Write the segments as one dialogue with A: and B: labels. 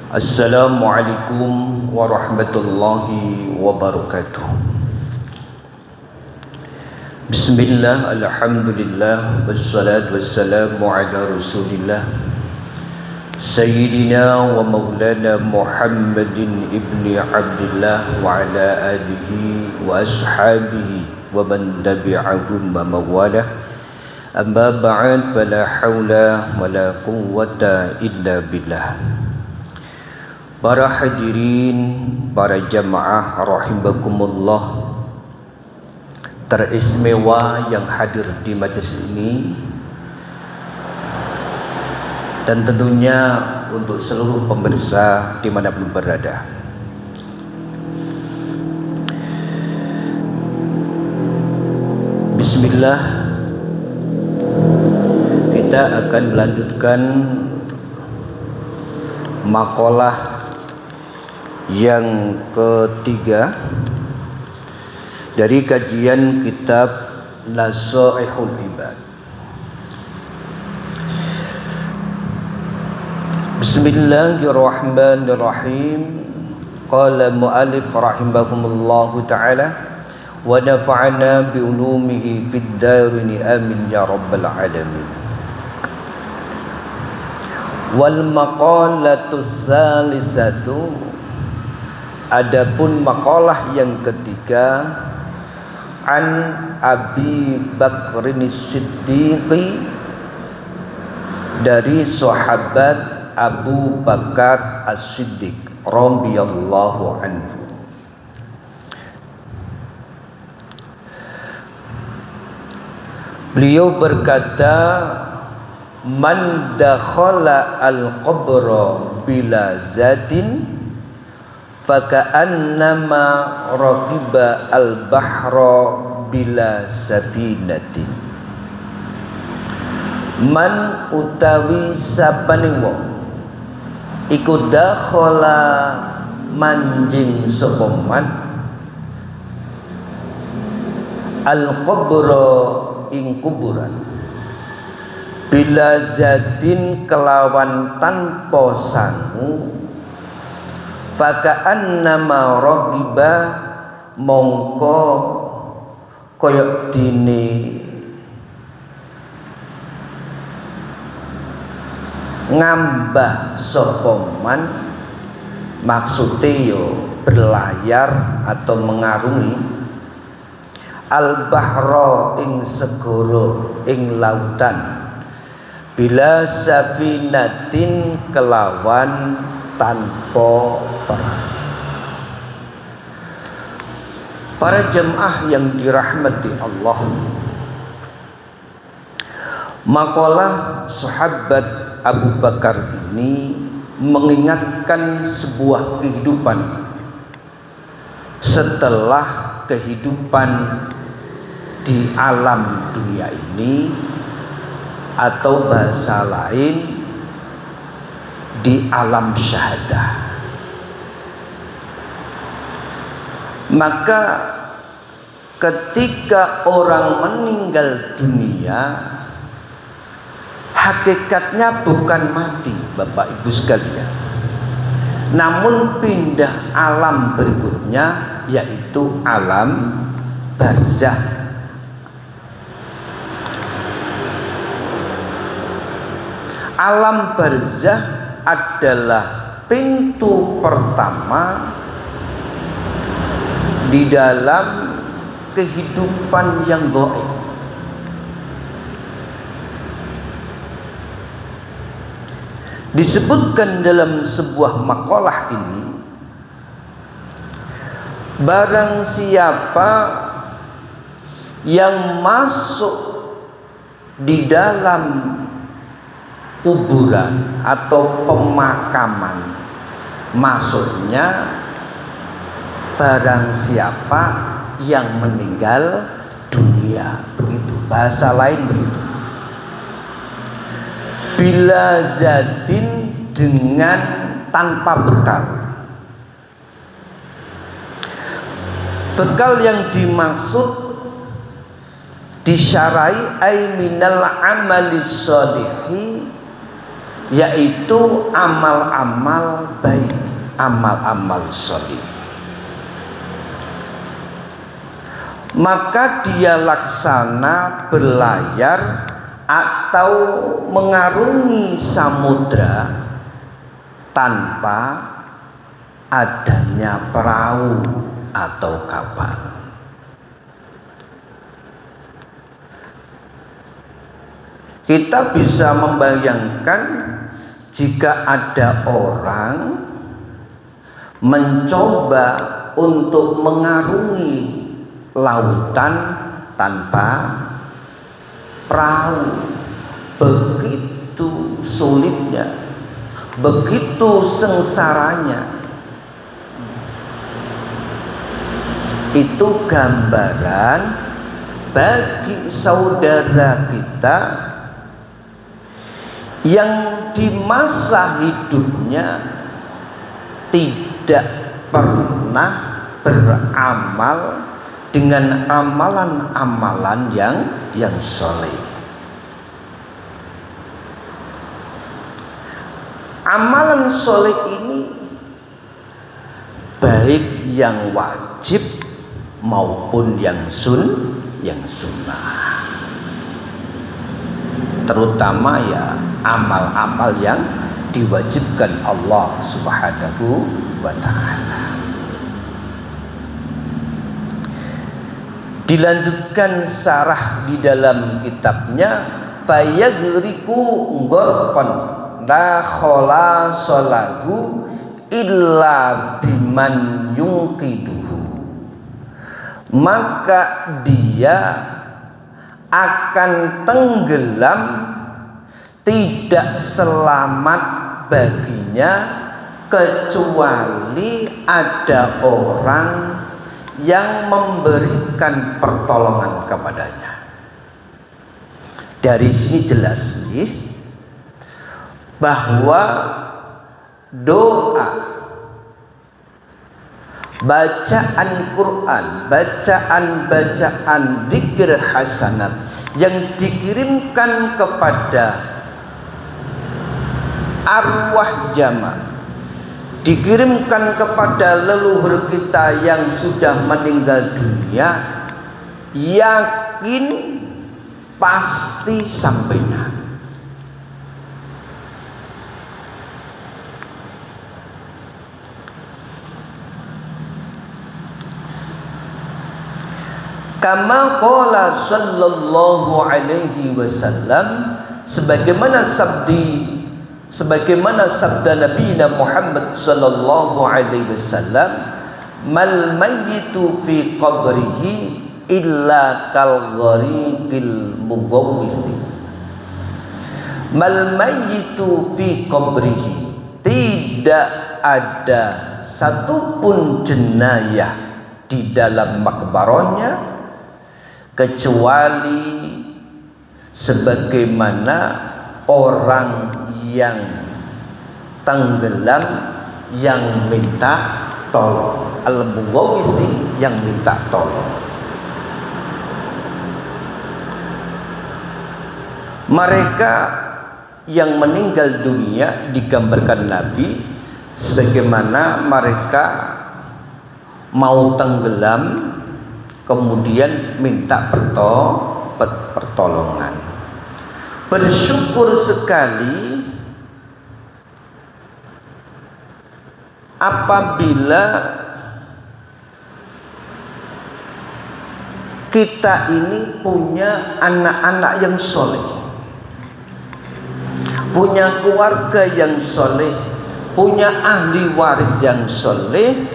A: Assalamualaikum warahmatullahi wabarakatuh. Bismillah, alhamdulillah, wassalatu wassalamu ala rasulillah Sayyidina wa maulana Muhammadin ibni Abdillah wa ala alihi wa ashabihi wa man tabi'ahum wa mawalah. Amma ba'd, fala hawla wa la quwwata illa billah. Para hadirin, para jamaah rahimakumullah, teristimewa yang hadir di majelis ini, dan tentunya untuk seluruh pemirsa dimanapun berada. Bismillah, kita akan melanjutkan makalah yang ketiga dari kajian kitab Nasaihul Ibad. Bismillahirrahmanirrahim. Qala mu'allif rahimahumullahu ta'ala wa nafa'ana bi ulumihi fid darini amin ya rabbal alamin. Wal maqalatu tsalisatu, adapun makalah yang ketiga, an Abi Bakrin Siddiqi, dari sahabat Abu Bakar As-Siddiq radhiyallahu anhu. Beliau berkata, man dakhala al-qabra bila zadin faka'annama raqiba al-bahra bila safinatin. Man utawi sapaning wong iku dakhala manjing sapa man al-qabra ing kuburan bila zadin kelawan tanpa sangu, faka'annama raqiba mongko koyok dini ngambah sopoman, maksudnya yo berlayar atau mengarungi al-bahra ing segoro ing lautan bila safinatin kelawan tanpa perang. Para jemaah yang dirahmati Allah, makalah sahabat Abu Bakar ini mengingatkan sebuah kehidupan setelah kehidupan di alam dunia ini, atau bahasa lain di alam syahadah. Maka ketika orang meninggal dunia, hakikatnya bukan mati, Bapak Ibu sekalian, namun pindah alam berikutnya, yaitu alam barzakh. Alam barzakh adalah pintu pertama di dalam kehidupan yang gaib. Disebutkan dalam sebuah makalah ini, barang siapa yang masuk di dalam kuburan atau pemakaman, maksudnya barang siapa yang meninggal dunia, begitu bahasa lain begitu. Bila zadin, dengan tanpa bekal. Bekal yang dimaksud disyarai ay minal amali sholihi, yaitu amal-amal baik, amal-amal sholih. Maka dia laksana berlayar atau mengarungi samudra tanpa adanya perahu atau kapal. Kita bisa membayangkan jika ada orang mencoba untuk mengarungi lautan tanpa perahu, begitu sulitnya, begitu sengsaranya. Itu gambaran bagi saudara kita yang di masa hidupnya tidak pernah beramal dengan amalan-amalan yang soleh. Amalan soleh ini baik yang wajib maupun yang sunnah, terutama ya amal-amal yang diwajibkan Allah Subhanahu wa ta'ala. Dilanjutkan syarah di dalam kitabnya, fayagriku ngorkon la kholasolahu illa biman yungkiduhu. Maka dia akan tenggelam, tidak selamat baginya kecuali ada orang yang memberikan pertolongan kepadanya. Dari sini jelas nih bahwa doa, bacaan Quran, bacaan dzikir hasanat yang dikirimkan kepada arwah jamaah, dikirimkan kepada leluhur kita yang sudah meninggal dunia, yakin pasti sampainya. Kama qala sallallahu alaihi wasallam, sebagaimana sabda Nabi Muhammad sallallahu alaihi wasallam, mal mayyitu fi qabrihi illa kal ghariqil mugawwisi. Mal mayyitu fi qabrihi, tidak ada satupun jenayah di dalam makbarahnya kecuali sebagaimana orang yang tenggelam yang minta tolong, al-mughawwisi yang minta tolong. Mereka yang meninggal dunia digambarkan Nabi sebagaimana mereka mau tenggelam kemudian minta pertolongan. Bersyukur sekali apabila kita ini punya anak-anak yang soleh, punya keluarga yang soleh, punya ahli waris yang soleh,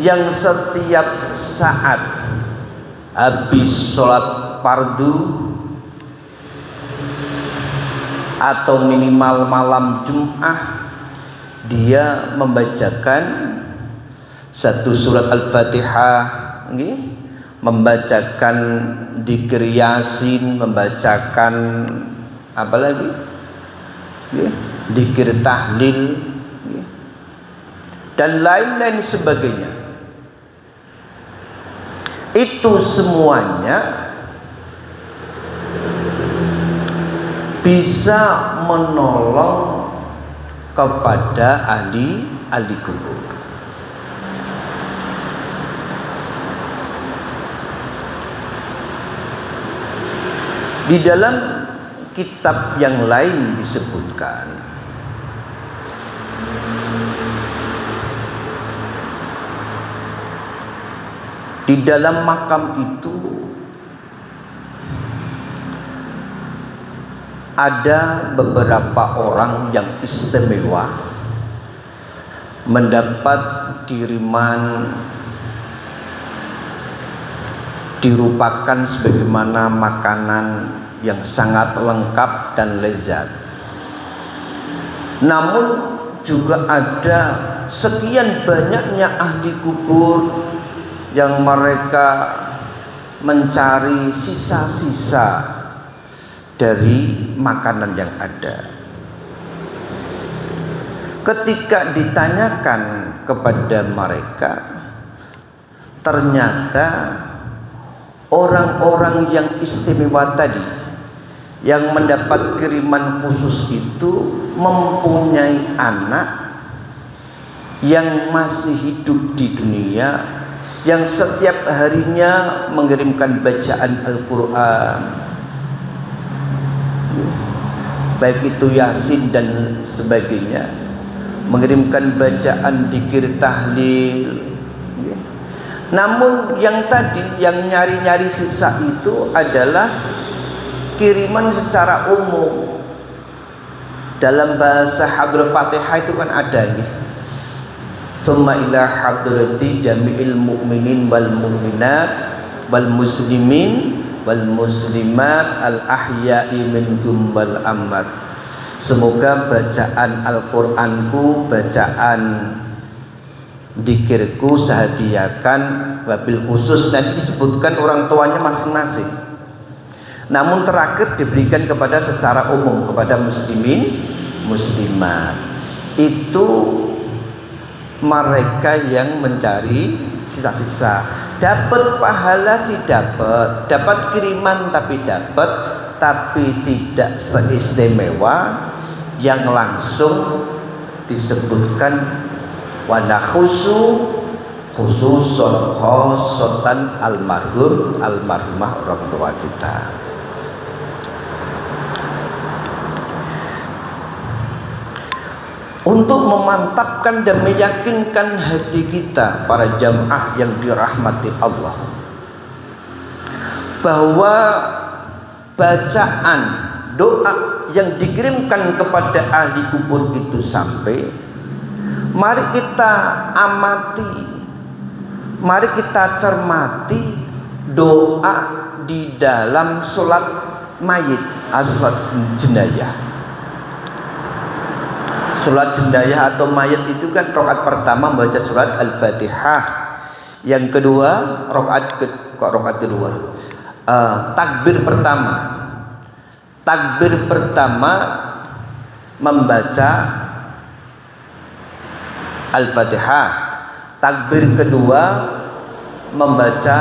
A: yang setiap saat habis sholat fardu atau minimal malam Jum'ah dia membacakan satu surat Al-Fatihah, membacakan dzikir Yasin, membacakan apa lagi? Dzikir tahlil dan lain-lain sebagainya. Itu semuanya bisa menolong kepada ahli kubur. Di dalam kitab yang lain disebutkan di dalam makam itu ada beberapa orang yang istimewa mendapat kiriman dirupakan sebagaimana makanan yang sangat lengkap dan lezat. Namun juga ada sekian banyaknya ahli kubur yang mereka mencari sisa-sisa dari makanan yang ada. Ketika ditanyakan kepada mereka, ternyata orang-orang yang istimewa tadi yang mendapat kiriman khusus itu mempunyai anak yang masih hidup di dunia, yang setiap harinya mengirimkan bacaan Al-Quran, baik itu Yasin dan sebagainya, mengirimkan bacaan dzikir tahlil. Namun yang tadi yang nyari-nyari sisa itu adalah kiriman secara umum. Dalam bahasa Hadrah Fatihah itu kan ada nih. Summa ila hadrati jami'il mu'minin wal mu'minat wal muslimin wal muslimat al ahya'i minhum wal amwat. Semoga bacaan Al-Qur'anku, bacaan dikirku sehadiakan wabil khusus, nanti disebutkan orang tuanya masing-masing. Namun terakhir diberikan kepada secara umum kepada muslimin, muslimat. Itu mereka yang mencari sisa-sisa. Dapat pahala sih dapat kiriman tapi tidak seistimewa yang langsung disebutkan wana khususon khosotan almarhumah orang tua kita. Untuk memantapkan dan meyakinkan hati kita para jamaah yang dirahmati Allah, bahwa bacaan doa yang dikirimkan kepada ahli kubur itu sampai, mari kita amati, mari kita cermati doa di dalam sholat mayit atau sholat jenazah. Sholat jenazah atau mayit itu kan rakaat pertama membaca surat Al-Fatihah, yang kedua rakaat kedua takbir pertama membaca Al-Fatihah, takbir kedua membaca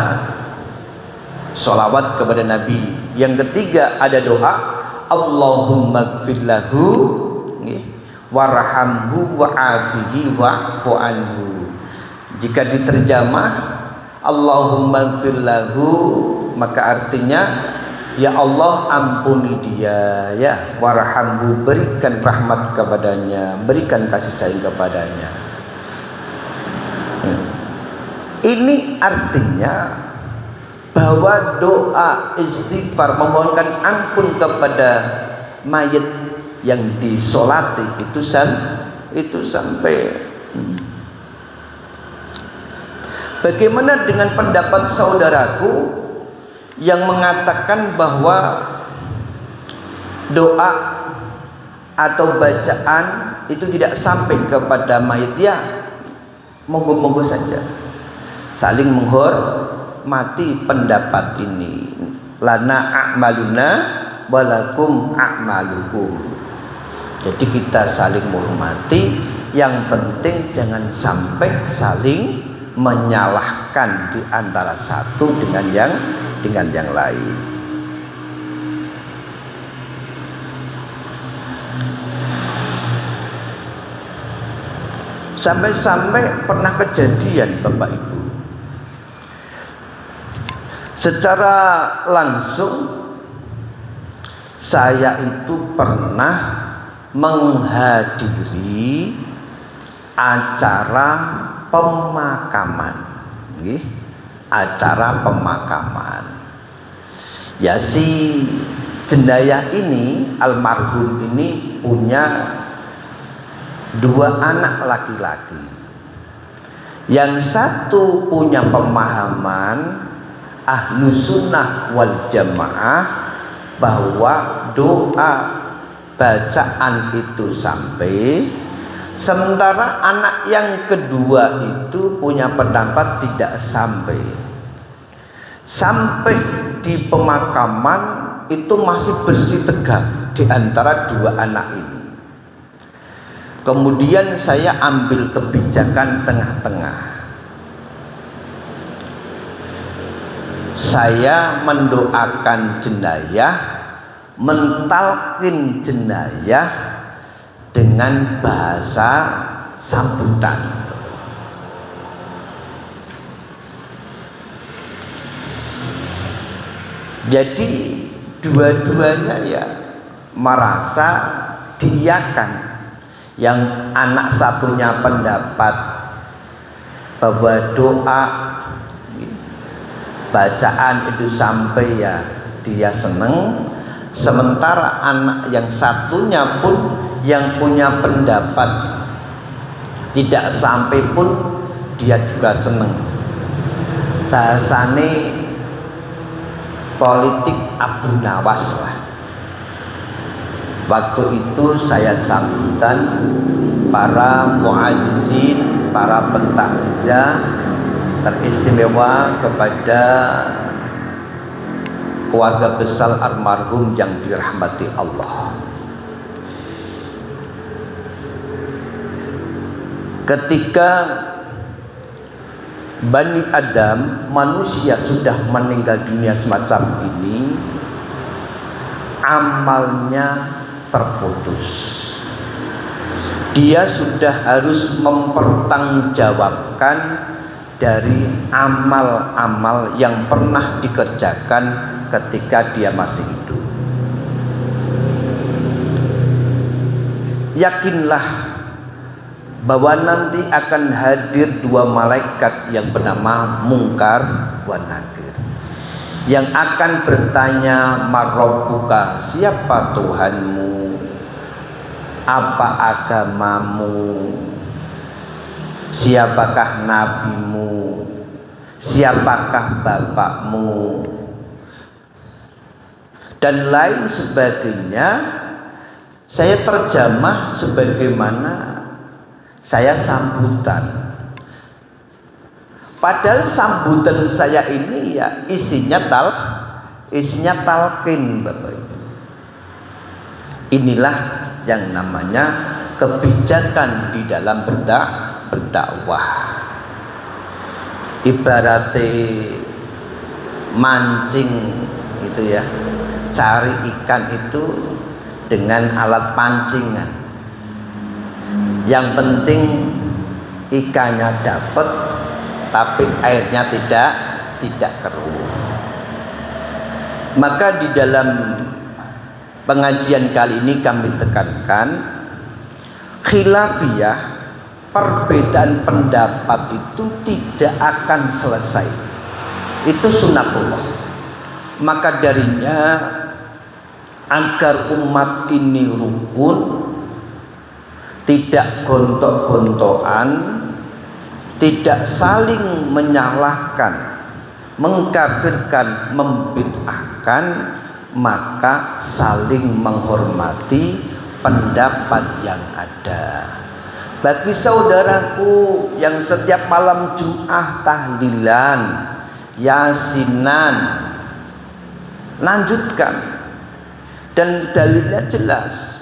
A: sholawat kepada Nabi, yang ketiga ada doa Allahumma gfir lahu warhamhu wa'afihi wa'fu anhu. Jika diterjemah Allahumma gfir lahu, maka artinya ya Allah ampuni dia, ya warhamhu, berikan rahmat kepadanya, berikan kasih sayang kepadanya. Ini artinya bahwa doa istighfar memohonkan ampun kepada mayit yang disolati itu sampai. Bagaimana dengan pendapat saudaraku yang mengatakan bahwa doa atau bacaan itu tidak sampai kepada mayit? Ya, monggo-monggo saja, saling menghormati pendapat ini. Lana a'maluna walakum a'malukum. Jadi kita saling menghormati, yang penting jangan sampai saling menyalahkan di antara satu dengan yang lain. Sampai-sampai pernah kejadian Bapak Ibu, secara langsung saya itu pernah menghadiri acara pemakaman, acara pemakaman. Ya, si jenayah ini, almarhum ini punya 2 anak laki-laki. Yang satu punya pemahaman Ahlus Sunnah wal Jamaah bahwa doa bacaan itu sampai, sementara anak yang kedua itu punya pendapat tidak sampai. Sampai di pemakaman itu masih bersih tegak di antara 2 anak ini. Kemudian saya ambil kebijakan tengah-tengah. Saya mendoakan jenayah, mentalkin jenayah dengan bahasa sambutan. Jadi dua-duanya ya merasa diiyakan. Yang anak satunya pendapat bahwa doa bacaan itu sampai ya dia seneng, sementara anak yang satunya pun yang punya pendapat tidak sampai pun dia juga seneng. Bahasane politik Abdul Nawas lah. Waktu itu saya sambutan para muazzizin, para pentakzizah, teristimewa kepada keluarga besar almarhum yang dirahmati Allah. Ketika Bani Adam, manusia sudah meninggal dunia semacam ini, amalnya terputus. Dia sudah harus mempertanggungjawabkan dari amal-amal yang pernah dikerjakan ketika dia masih hidup. Yakinlah bahwa nanti akan hadir 2 malaikat yang bernama Mungkar wa Nakir, yang akan bertanya, Marabbuka, siapa Tuhanmu, apa agamamu, siapakah nabimu, siapakah bapakmu, dan lain sebagainya. Saya terjemah sebagaimana saya sambutan. Padahal sambutan saya ini ya isinya talqin, Bapak Ibu. Inilah yang namanya kebijakan di dalam berdakwah. Ibaratnya mancing itu ya, cari ikan itu dengan alat pancingan. Yang penting ikannya dapat, tapi airnya tidak keruh. Maka di dalam pengajian kali ini kami tekankan, khilafiyah, perbedaan pendapat itu tidak akan selesai. Itu sunnatullah. Maka darinya, agar umat ini rukun, tidak gontok-gontokan, tidak saling menyalahkan, mengkafirkan, membid'ahkan, maka saling menghormati pendapat yang ada. Bagi saudaraku yang setiap malam Jumat tahlilan, yasinan, lanjutkan, dan dalilnya jelas.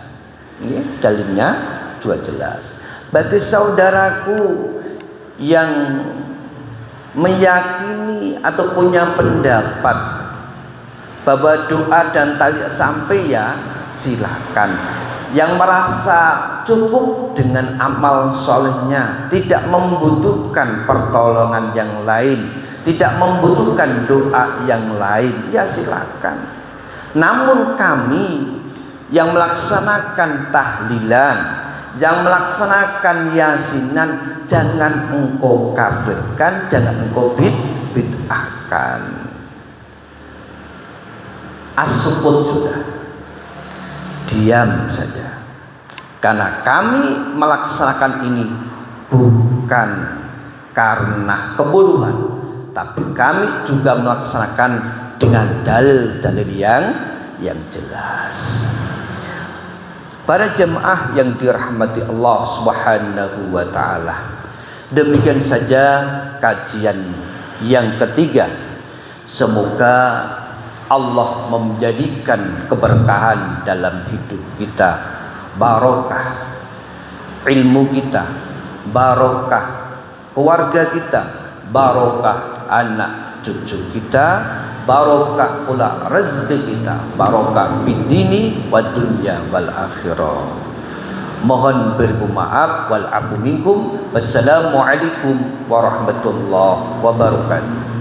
A: Ini dalilnya juga jelas. Bagi saudaraku yang meyakini atau punya pendapat bahwa doa dan tali sampai, ya silahkan. Yang merasa cukup dengan amal solehnya, tidak membutuhkan pertolongan yang lain, tidak membutuhkan doa yang lain, ya silakan. Namun kami yang melaksanakan tahlilan, yang melaksanakan yasinan, jangan engkau kafirkan, jangan engkau bid'ahkan. As-sukut sudah, diam saja. Karena kami melaksanakan ini bukan karena kebodohan, tapi kami juga melaksanakan dengan dalil-dalil yang jelas. Para jemaah yang dirahmati Allah Subhanahu wa taala, demikian saja kajian yang ketiga. Semoga Allah menjadikan keberkahan dalam hidup kita, barokah ilmu kita, barokah keluarga kita, barokah anak cucu kita, barokah pula rezeki kita, barokah bidini wa dunya wal akhirah. Mohon bermaaf wal afu minkum. Wassalamualaikum warahmatullahi wabarakatuh.